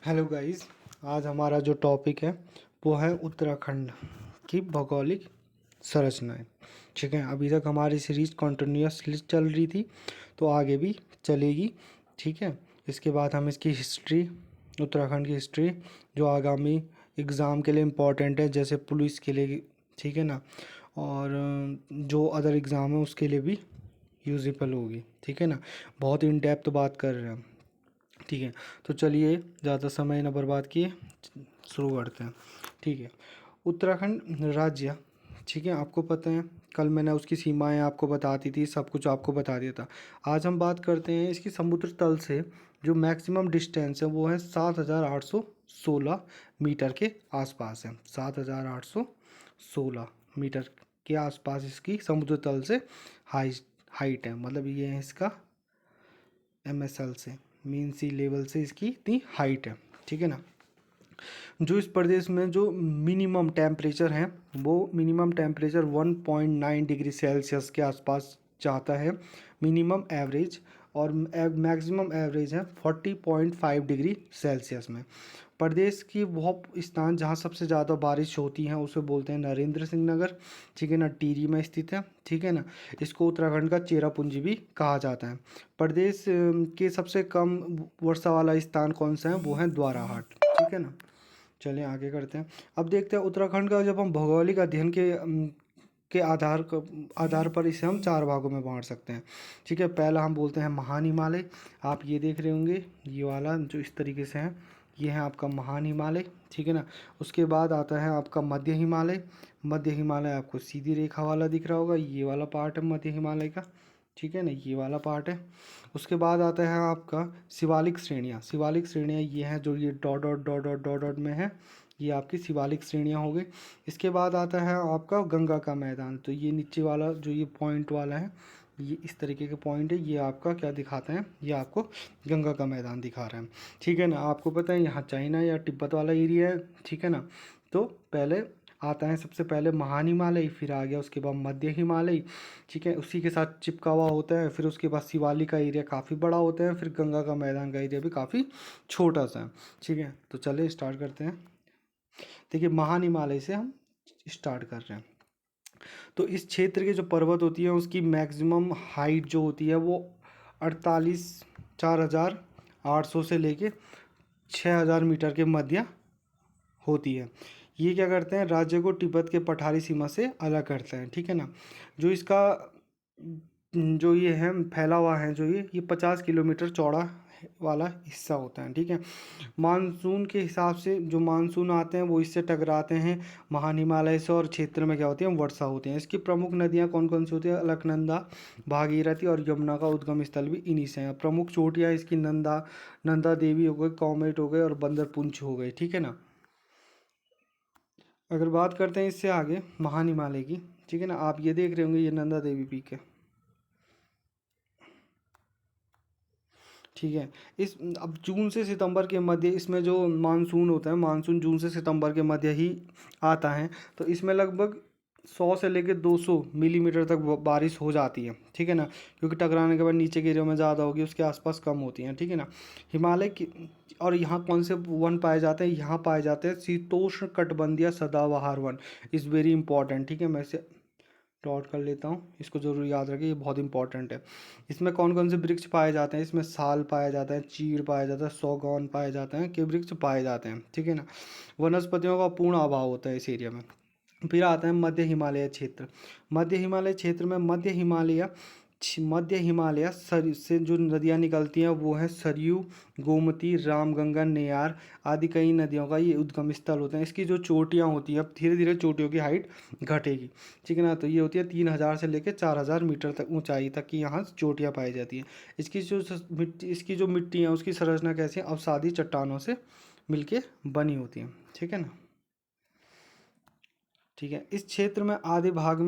Hello guys. आज हमारा जो टॉपिक है वो है उत्तराखंड की भौगोलिक संरचनाएं। ठीक है, अभी तक हमारी सीरीज कंटिन्यूअसली चल रही थी तो आगे भी चलेगी। ठीक है, इसके बाद हम इसकी हिस्ट्री, उत्तराखंड की हिस्ट्री जो आगामी एग्ज़ाम के लिए इम्पोर्टेंट है, जैसे पुलिस के लिए, ठीक है ना, और जो अदर एग्ज़ाम है उसके लिए भी यूजेबल होगी। ठीक है ना, बहुत इन डेप्थ बात कर रहे हैं। ठीक है, तो चलिए ज़्यादा समय न बर्बाद किए शुरू करते हैं। ठीक है, उत्तराखंड राज्य, ठीक है, आपको पता है कल मैंने उसकी सीमाएं आपको बता दी थी, सब कुछ आपको बता दिया था। आज हम बात करते हैं इसकी समुद्र तल से जो मैक्सिमम डिस्टेंस है वो है 7,816 मीटर के आसपास है। 7,816 मीटर के आसपास इसकी समुद्र तल से हाइट है, मतलब ये है इसका MSL से, मीन सी लेवल से इसकी इतनी हाइट है। ठीक है ना, जो इस प्रदेश में जो मिनिमम टेम्परेचर है वो मिनिमम टेम्परेचर 1.9 डिग्री सेल्सियस के आसपास जाता है मिनिमम एवरेज, और मैक्सिमम एवरेज है 40.5 डिग्री सेल्सियस में। प्रदेश की वह स्थान जहाँ सबसे ज़्यादा बारिश होती है उसे बोलते हैं नरेंद्र सिंह नगर। ठीक है ना, टिहरी में स्थित है। ठीक है ना, इसको उत्तराखंड का चेरापूंजी भी कहा जाता है। प्रदेश के सबसे कम वर्षा वाला स्थान कौन सा है, वो है द्वाराहाट। ठीक है ना, चलिए आगे करते हैं। अब देखते हैं उत्तराखंड का, जब हम भौगोलिक अध्ययन के आधार पर इसे हम चार भागों में बांट सकते हैं। ठीक है, पहला हम बोलते हैं महान हिमालय। आप ये देख रहे होंगे, ये वाला जो इस तरीके से है, ये है आपका महान हिमालय। ठीक है ना, उसके बाद आता है आपका मध्य हिमालय। मध्य हिमालय आपको सीधी रेखा वाला दिख रहा होगा, ये वाला पार्ट है मध्य हिमालय का। ठीक है ना, ये वाला पार्ट है। उसके बाद आता है आपका शिवालिक श्रेणियाँ। शिवालिक श्रेणियाँ ये हैं जो ये dot dot dot dot dot dot में है, ये आपकी शिवालिक श्रेणियाँ हो गई। इसके बाद आता है आपका गंगा का मैदान। तो ये नीचे वाला जो ये पॉइंट वाला है, ये इस तरीके के पॉइंट है, ये आपका क्या दिखाते हैं, ये आपको गंगा का मैदान दिखा रहे हैं। ठीक है ना, आपको पता है यहाँ चाइना या तिब्बत वाला एरिया है। ठीक है ना, तो पहले आता है सबसे पहले महान हिमालय, फिर आ गया उसके बाद मध्य हिमालय। ठीक है, उसी के साथ चिपका हुआ होता है। फिर उसके बाद शिवालिक का एरिया काफ़ी बड़ा होता है, फिर गंगा का मैदान का एरिया भी काफ़ी छोटा सा है। ठीक है, तो चलिए स्टार्ट करते हैं। देखिए, महान हिमालय से हम स्टार्ट कर रहे हैं। तो इस क्षेत्र के जो पर्वत होती है उसकी मैक्सिमम हाइट जो होती है वो 4,800 से लेके 6,000 मीटर के मध्य होती है। ये क्या करते हैं, राज्य को तिब्बत के पठारी सीमा से अलग करते हैं। ठीक है ना, जो इसका जो ये है फैला हुआ है, जो ये 50 किलोमीटर चौड़ा वाला हिस्सा होता है। ठीक है, मानसून के हिसाब से जो मानसून आते हैं वो इससे टकराते हैं महान हिमालय से, और क्षेत्र में क्या होती है, वर्षा होती है। इसकी प्रमुख नदियाँ कौन कौन सी होती है, अलकनंदा, भागीरथी और यमुना का उद्गम स्थल भी इन्हीं से हैं। प्रमुख चोटियाँ इसकी नंदा देवी हो गई, कॉमेट हो गए और बंदरपुंछ हो गई। ठीक है ना, अगर बात करते हैं इससे आगे महान हिमालय की, ठीक है ना, आप ये देख रहे होंगे ये नंदा देवी पीक है। ठीक है, इस अब जून से सितंबर के मध्य इसमें जो मानसून होता है, मानसून जून से सितंबर के मध्य ही आता है। तो इसमें लगभग 100 से लेकर 200 मिलीमीटर तक बारिश हो जाती है। ठीक है ना, क्योंकि टकराने के बाद नीचे के एरिया में ज़्यादा होगी, उसके आसपास कम होती हैं। ठीक है ना, हिमालय की, और यहाँ कौन से वन पाए जाते हैं, यहाँ पाए जाते हैं शीतोष्ण कटिबंधीय सदाबहार वन, इज़ वेरी इंपॉर्टेंट। ठीक है, मैं इसे डॉट कर लेता हूँ, इसको ज़रूर याद रखिए, ये बहुत इंपॉर्टेंट है। इसमें कौन कौन से वृक्ष पाए जाते हैं, इसमें साल पाया जाता है, चीड़ पाया जाता है, सौगौन पाए जाते हैं, के वृक्ष पाए जाते हैं। ठीक है ना, वनस्पतियों का पूर्ण अभाव होता है इस एरिया में। फिर आता है मध्य हिमालय क्षेत्र। मध्य हिमालय क्षेत्र में मध्य हिमालय सर से जो नदियाँ निकलती हैं वो है सरयू, गोमती, रामगंगा, नेयार आदि कई नदियों का ये उद्गम स्थल होते हैं। इसकी जो चोटियाँ होती हैं, अब धीरे धीरे चोटियों की हाइट घटेगी। ठीक है ना, तो ये होती है 3,000 से लेकर 4,000 मीटर तक ऊंचाई तक की यहाँ चोटियाँ पाई जाती हैं। इसकी जो मिट्टी है उसकी संरचना कैसी है, अवसादी चट्टानों से मिलके बनी होती है। ठीक है ना, ठीक है, इस क्षेत्र में आधे भाग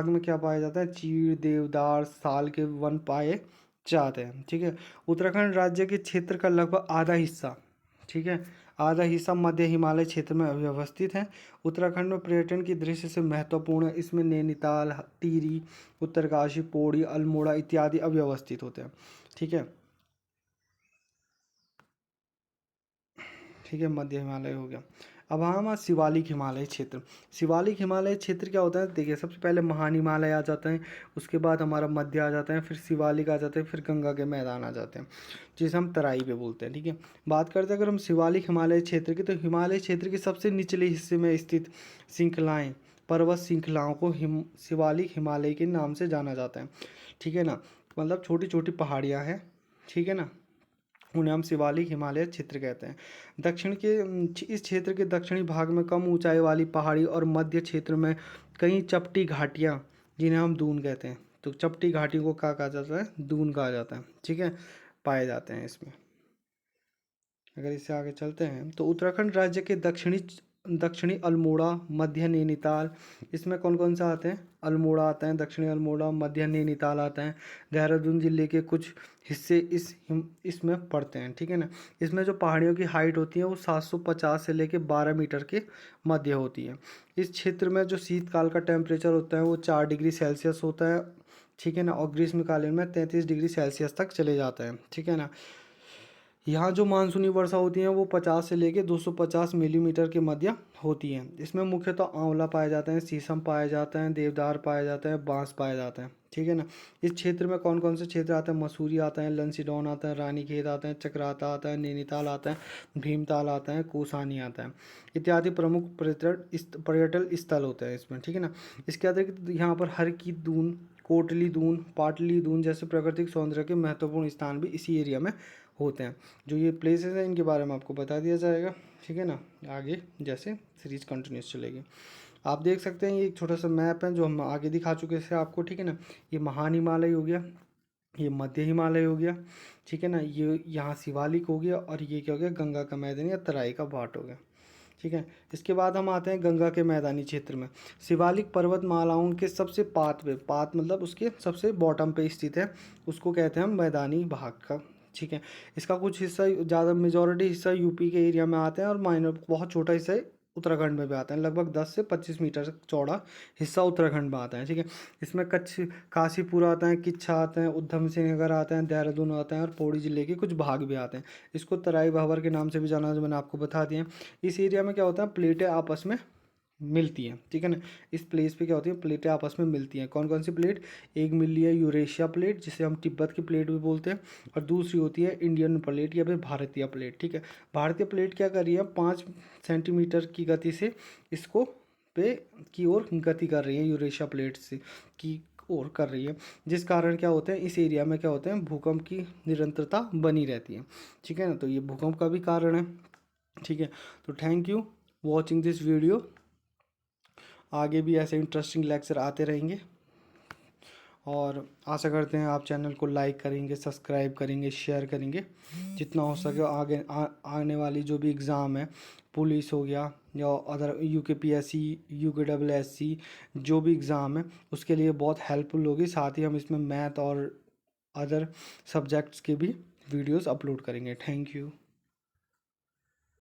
में क्या पाया जाता है, चीड़, देवदार, साल के वन पाए जाते हैं। ठीक है, उत्तराखंड राज्य के क्षेत्र का लगभग आधा हिस्सा, ठीक है, आधा हिस्सा मध्य हिमालय क्षेत्र में अव्यवस्थित है। उत्तराखंड में पर्यटन की दृष्टि से महत्वपूर्ण है। इसमें नैनीताल, टिहरी, उत्तरकाशी, पौड़ी, अल्मोड़ा इत्यादि अव्यवस्थित होते हैं। ठीक है, ठीक है, मध्य हिमालय हो गया। अब हमारा शिवालिक हिमालय क्षेत्र। शिवालिक हिमालय क्षेत्र क्या होता है, देखिए सबसे पहले महान हिमालय आ जाता है, उसके बाद हमारा मध्य आ जाता है, फिर शिवालिक आ जाते हैं, फिर गंगा के मैदान आ जाते हैं, जिसे हम तराई पे बोलते हैं। ठीक है, बात करते हैं अगर हम शिवालिक हिमालय क्षेत्र की, तो हिमालय क्षेत्र के सबसे निचले हिस्से में स्थित श्रृंखलाएँ, पर्वत श्रृंखलाओं को शिवालिक हिमालय के नाम से जाना जाता है। ठीक है ना, मतलब छोटी छोटी पहाड़ियाँ हैं, ठीक है ना, उन्हें हम शिवालिक हिमालय क्षेत्र कहते हैं। दक्षिण के इस क्षेत्र के दक्षिणी भाग में कम ऊंचाई वाली पहाड़ी और मध्य क्षेत्र में कई चपटी घाटियाँ, जिन्हें हम दून कहते हैं। तो चपटी घाटियों को क्या कहा जाता है, दून कहा जाता है। ठीक है, पाए जाते हैं इसमें। अगर इससे आगे चलते हैं तो उत्तराखंड राज्य के दक्षिणी अल्मोड़ा, मध्य नैनीताल, इसमें कौन कौन सा आते हैं, अल्मोड़ा आता है, दक्षिणी अल्मोड़ा, मध्य नैनीताल आता है। देहरादून जिले के कुछ हिस्से इसमें पड़ते हैं। ठीक है ना, इसमें जो पहाड़ियों की हाइट होती है वो 750 से लेके 12 मीटर के मध्य होती है। इस क्षेत्र में जो शीतकाल का टेम्परेचर होता है वो 4 डिग्री सेल्सियस होता है। ठीक है ना, और ग्रीष्मकालीन में 33 डिग्री सेल्सियस तक चले जाता है। ठीक है ना, यहाँ जो मानसूनी वर्षा होती है वो 50 से लेके 250 मिलीमीटर के मध्य होती है। इसमें मुख्यतः आंवला पाया जाता है, शीशम पाया जाता है, देवदार पाया जाता है, बांस पाया जाता है। ठीक है ना, इस क्षेत्र में कौन कौन से क्षेत्र आते हैं, मसूरी आता है, लंसीडौन आता है, रानीखेत आता है, चक्राता आता है, नैनीताल आता है, भीमताल आता है, कौसानी आता है, इत्यादि प्रमुख पर्यटन स्थल होते हैं इसमें। ठीक है ना, इसके अतिरिक्त यहाँ पर हर की दून, कोटली दून, पाटली दून जैसे प्राकृतिक सौंदर्य के महत्वपूर्ण स्थान भी इसी एरिया में होते हैं। जो ये प्लेसेस हैं इनके बारे में आपको बता दिया जाएगा। ठीक है ना, आगे जैसे सीरीज कंटिन्यूस चलेगी। आप देख सकते हैं ये एक छोटा सा मैप है जो हम आगे दिखा चुके हैं आपको। ठीक है ना, ये महान हिमालय हो गया, ये मध्य हिमालय हो गया। ठीक है ना, ये यहाँ शिवालिक हो गया, और ये क्या हो गया, गंगा का मैदान या तराई का भाट हो गया। ठीक है, इसके बाद हम आते हैं गंगा के मैदानी क्षेत्र में। शिवालिक पर्वतमालाओं के सबसे पात मतलब उसके सबसे बॉटम पे स्थित है, उसको कहते हैं हम मैदानी भाग का। ठीक है, इसका कुछ हिस्सा, ज़्यादा मेजॉरिटी हिस्सा यूपी के एरिया में आते हैं, और माइनर बहुत छोटा हिस्सा उत्तराखंड में भी आता है। लगभग 10 से 25 मीटर चौड़ा हिस्सा उत्तराखंड में आता है। ठीक है, इसमें कच्छ, काशीपुर आता है, किच्छा आते हैं, उधम सिंह नगर आते हैं, देहरादून आते हैं, और पौड़ी जिले के कुछ भाग भी आते हैं। इसको तराई भाबर के नाम से भी जाना, जो मैंने आपको बता दिया। इस एरिया में क्या होता है, प्लेटें आपस में मिलती हैं। ठीक है ना, इस प्लेस पे क्या होती है, प्लेटें आपस में मिलती हैं। कौन कौन सी प्लेट, एक मिल रही है यूरेशिया प्लेट, जिसे हम तिब्बत की प्लेट भी बोलते हैं, और दूसरी होती है इंडियन प्लेट या फिर भारतीय प्लेट। ठीक है, भारतीय प्लेट क्या कर रही है, 5 सेंटीमीटर की गति से इसको पे की ओर गति कर रही है, यूरेशिया प्लेट से की ओर कर रही है, जिस कारण क्या होते हैं, इस एरिया में क्या होते हैं, भूकंप की निरंतरता बनी रहती है। ठीक है ना, तो ये भूकंप का भी कारण है। ठीक है, तो thank you watching this video. आगे भी ऐसे इंटरेस्टिंग लेक्चर आते रहेंगे, और आशा करते हैं आप चैनल को लाइक करेंगे, सब्सक्राइब करेंगे, शेयर करेंगे, जितना हो सके। आगे आने वाली जो भी एग्ज़ाम है, पुलिस हो गया या अदर UKPSC, UKSSC, जो भी एग्ज़ाम है उसके लिए बहुत हेल्पफुल होगी। साथ ही हम इसमें मैथ और अदर सब्जेक्ट्स के भी वीडियोस अपलोड करेंगे। Thank you.